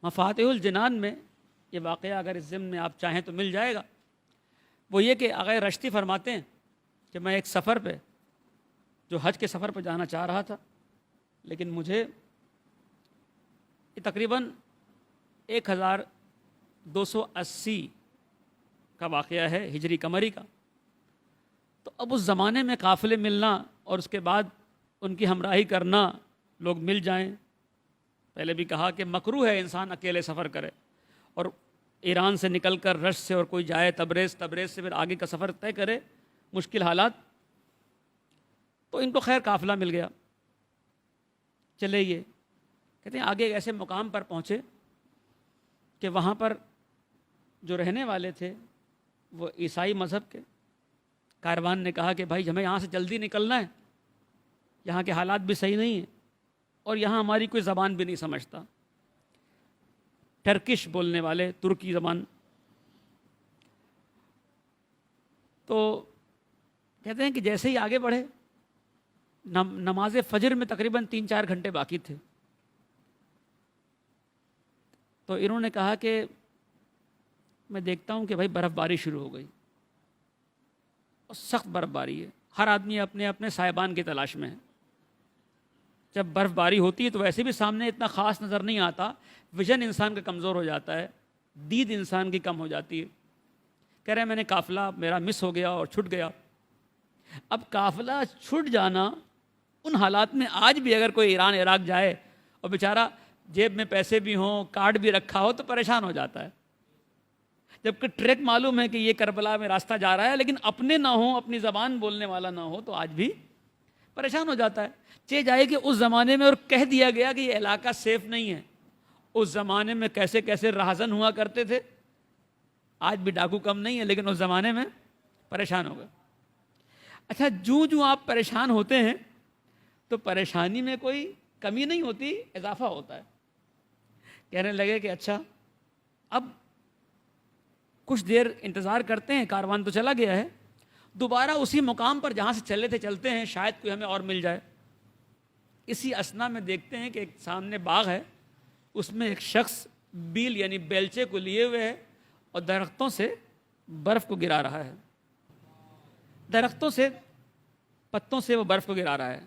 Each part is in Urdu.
مفاتیح الجنان میں یہ واقعہ اگر اس ضمن میں آپ چاہیں تو مل جائے گا. وہ یہ کہ آقا رشتی فرماتے ہیں کہ میں ایک سفر پہ جو حج کے سفر پہ جانا چاہ رہا تھا، لیکن مجھے یہ تقریباً 1280 کا واقعہ ہے ہجری قمری کا. تو اب اس زمانے میں قافلے ملنا اور اس کے بعد ان کی ہمراہی کرنا، لوگ مل جائیں. پہلے بھی کہا کہ مکروہ ہے انسان اکیلے سفر کرے، اور ایران سے نکل کر رشت سے اور کوئی جائے تبریز سے پھر آگے کا سفر طے کرے، مشکل حالات. تو ان کو خیر قافلہ مل گیا. چلے یہ کہتے ہیں آگے ایسے مقام پر پہنچے کہ وہاں پر جو رہنے والے تھے وہ عیسائی مذہب کے. کاروان نے کہا کہ بھائی ہمیں یہاں سے جلدی نکلنا ہے، یہاں کے حالات بھی صحیح نہیں ہیں اور یہاں ہماری کوئی زبان بھی نہیں سمجھتا، ٹرکش بولنے والے، ترکی زبان. تو کہتے ہیں کہ جیسے ہی آگے بڑھے، نماز فجر میں تقریباً 3-4 گھنٹے باقی تھے. تو انہوں نے کہا کہ میں دیکھتا ہوں کہ بھائی برف باری شروع ہو گئی اور سخت برف باری ہے. ہر آدمی اپنے اپنے صاحبان کی تلاش میں ہے. جب برف باری ہوتی ہے تو ویسے بھی سامنے اتنا خاص نظر نہیں آتا، ویژن انسان کا کمزور ہو جاتا ہے، دید انسان کی کم ہو جاتی ہے. کہہ رہے میں نے قافلہ میرا مس ہو گیا اور چھٹ گیا. اب قافلہ چھٹ جانا ان حالات میں آج بھی اگر کوئی ایران عراق جائے اور بیچارہ جیب میں پیسے بھی ہوں، کارڈ بھی رکھا ہو، تو پریشان ہو جاتا ہے. جبکہ ٹریک معلوم ہے کہ یہ کربلا میں راستہ جا رہا ہے، لیکن اپنے نہ ہوں، اپنی زبان بولنے والا نہ ہو، تو آج بھی پریشان ہو جاتا ہے. چہ جائے کہ اس زمانے میں اور کہہ دیا گیا کہ یہ علاقہ سیف نہیں ہے. اس زمانے میں کیسے کیسے راہزن ہوا کرتے تھے. آج بھی ڈاکو کم نہیں ہے، لیکن اس زمانے میں پریشان ہو گئے. اچھا، جو آپ پریشان ہوتے ہیں تو پریشانی میں کوئی کمی نہیں ہوتی، اضافہ ہوتا ہے. کہنے لگے کہ اچھا اب کچھ دیر انتظار کرتے ہیں، کاروان تو چلا گیا ہے، دوبارہ اسی مقام پر جہاں سے چلے تھے چلتے ہیں، شاید کوئی ہمیں اور مل جائے. اسی اسنا میں دیکھتے ہیں کہ ایک سامنے باغ ہے، اس میں ایک شخص بیل یعنی بیلچے کو لیے ہوئے ہے اور درختوں سے برف کو گرا رہا ہے. درختوں سے، پتوں سے وہ برف کو گرا رہا ہے.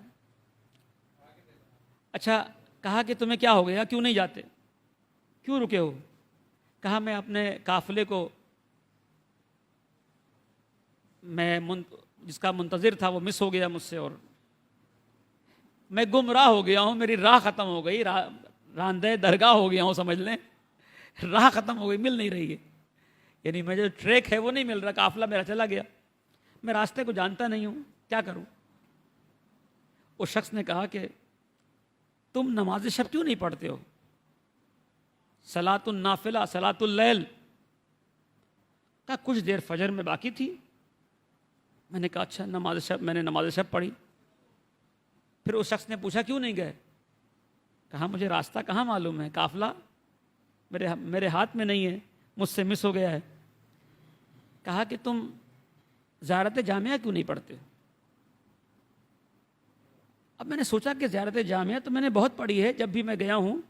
اچھا، کہا کہ تمہیں کیا ہو گیا، کیوں نہیں جاتے، کیوں رکے ہو؟ کہا میں اپنے قافلے کو، میں جس کا منتظر تھا وہ مس ہو گیا مجھ سے، اور میں گمراہ ہو گیا ہوں، میری راہ ختم ہو گئی، راندہ درگاہ ہو گیا ہوں، سمجھ لیں، راہ ختم ہو گئی، مل نہیں رہی ہے. یعنی میں جو ٹریک ہے وہ نہیں مل رہا، قافلہ میرا چلا گیا، میں راستے کو جانتا نہیں ہوں، کیا کروں؟ اس شخص نے کہا کہ تم نماز شب کیوں نہیں پڑھتے ہو؟ صلاۃ النافلہ، صلاۃ اللیل. کہا کچھ دیر فجر میں باقی تھی. میں نے کہا اچھا نماز شب، میں نے نماز شب پڑھی. پھر اس شخص نے پوچھا کیوں نہیں گئے؟ کہا مجھے راستہ کہاں معلوم ہے، قافلہ میرے ہاتھ میں نہیں ہے، مجھ سے مس ہو گیا ہے. کہا کہ تم زیارت جامعہ کیوں نہیں پڑھتے؟ اب میں نے سوچا کہ زیارت جامعہ تو میں نے بہت پڑھی ہے، جب بھی میں گیا ہوں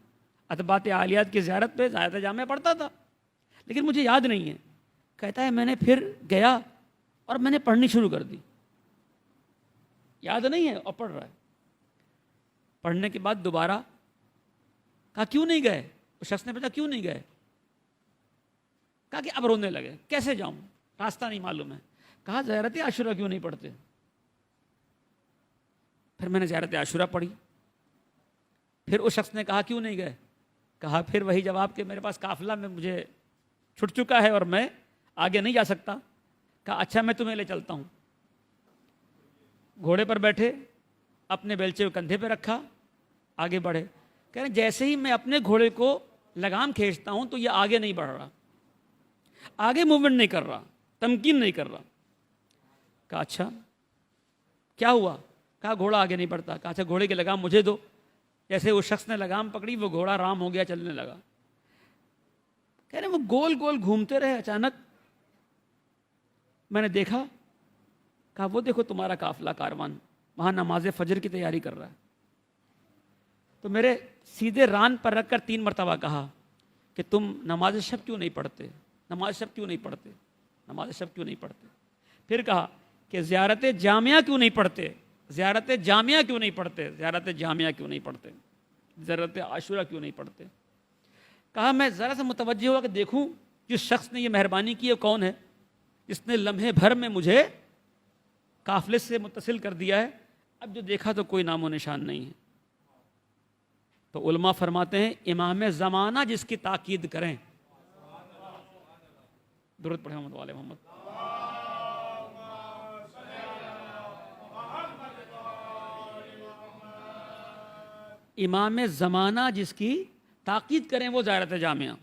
اتباط عالیات کی زیارت پہ زیارت جامعہ پڑھتا تھا، لیکن مجھے یاد نہیں ہے. کہتا ہے میں نے پھر گیا اور میں نے پڑھنی شروع کر دی، یاد نہیں ہے اور پڑھ رہا ہے. پڑھنے کے بعد دوبارہ کہا کیوں نہیں گئے؟ اس شخص نے پوچھا کیوں نہیں گئے؟ کہا کہ اب رونے لگے، کیسے جاؤں، راستہ نہیں معلوم ہے. کہا زیارت عاشورہ کیوں نہیں پڑھتے؟ پھر میں نے زیارت عاشورہ پڑھی. پھر اس شخص نے کہا کیوں نہیں گئے؟ کہا پھر وہی جواب کہ میرے پاس قافلہ میں مجھے چھٹ چکا ہے اور میں آگے نہیں جا سکتا. کہا اچھا میں تمہیں لے چلتا ہوں. گھوڑے پر بیٹھے، اپنے بیلچے کو کندھے پہ رکھا، آگے بڑھے. کہہ رہے جیسے ہی میں اپنے گھوڑے کو لگام کھینچتا ہوں تو یہ آگے نہیں بڑھ رہا، آگے موومنٹ نہیں کر رہا، تمکین نہیں کر رہا. کہا اچھا کیا ہوا؟ کہا گھوڑا آگے نہیں بڑھتا. کہا اچھا گھوڑے کی لگام مجھے دو. جیسے اس شخص نے لگام پکڑی، وہ گھوڑا رام ہو گیا، چلنے لگا. کہہ رہے وہ گول گول گھومتے رہے. اچانک میں نے دیکھا، کہا وہ دیکھو تمہارا قافلہ، کاروان وہاں نماز فجر کی تیاری کر رہا ہے. تو میرے سیدھے ران پر رکھ کر 3 مرتبہ کہا کہ تم نماز شب کیوں نہیں پڑھتے، نماز شب کیوں نہیں پڑھتے، نماز شب کیوں نہیں پڑھتے؟ پھر کہا کہ زیارت جامعہ کیوں نہیں پڑھتے، زیارت جامعہ کیوں نہیں پڑھتے، زیارت جامعہ کیوں نہیں پڑھتے، زیارت عاشورہ کیوں نہیں پڑھتے؟ کہا میں ذرا سا متوجہ ہوا کہ دیکھوں جس شخص نے یہ مہربانی کی ہے کون ہے، جس نے لمحے بھر میں مجھے قافلے سے متصل کر دیا ہے، اب جو دیکھا تو کوئی نام و نشان نہیں ہے۔ تو علماء فرماتے ہیں امام زمانہ جس کی تاکید کریں، درود پڑھیں محمد والے محمد، امام زمانہ جس کی تاکید کریں وہ زیارت جامعہ۔